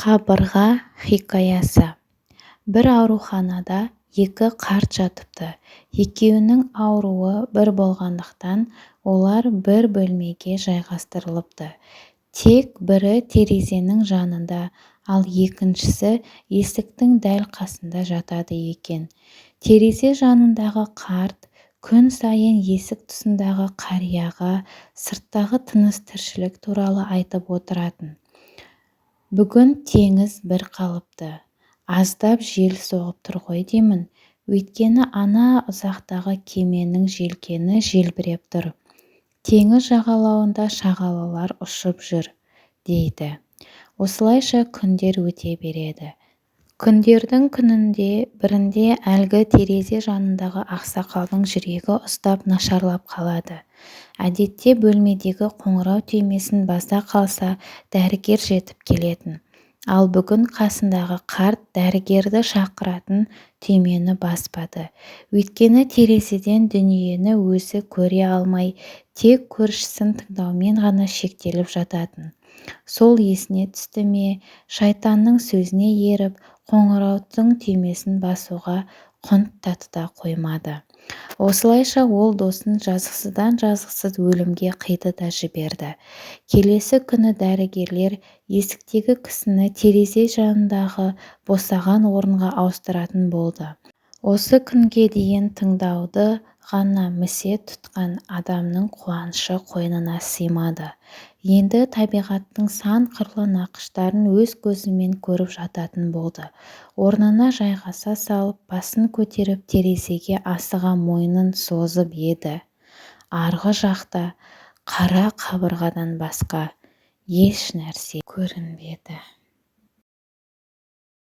Қабырға хикаясы. Бір ауруханада екі қарт жатыпты. Екеуінің ауруы бір болғандықтан олар бір бөлмеге жайғастырылыпты. Тек бірі терезенің жанында, ал екіншісі есіктің дәл қасында жатады екен. Терезе жанындағы қарт күн сайын есік тұсындағы қарияға сырттағы тыныс-тіршілік туралы айтып отыратын. Бүгін теңіз бір қалыпты. Аздап жел соғып тұр ғой деймін. Өйткені ана ұзақтағы кеменің желкені желбіреп тұр. Теңіз жағалауында шағалалар ұшып жүр, дейді. Осылайша күндер өте береді. Күндердің күнінде бірінде әлгі терезе жанындағы ақсақалдың жүрегі ұстап нашарлап қалады. Әдетте бөлмедегі қоңырау түймесін баса қалса, дәрігер жетіп келетін. Ал бүгін қасындағы қарт дәрігерді шақыратын түймені баспады. Өйткені терезеден дүниені өзі көре алмай, тек көршісін тыңдаумен ғана шектеліп жататын. Сол есіне түсті ме, шайтанның сөзіне еріп, қоңыраудың түймесін басуға құнттатты да қоймады. Осылайша ол досын жазықсыз өлімге қиды да жіберді. Келесі күні дәрігерлер есіктегі кісіні терезе жанындағы босаған орынға ауыстыратын болды. Осы күнге дейін тыңдауды ғана місе тұтқан адамның қуанышы қойнына сыймады. Енді табиғаттың сан қырлы нақыштарын өз көзімен көріп жататын болды. Орнына жайғаса салып, басын көтеріп терезеге асыға мойнын созып еді. Арғы жақта қара қабырғадан басқа еш нәрсе көрінбеді.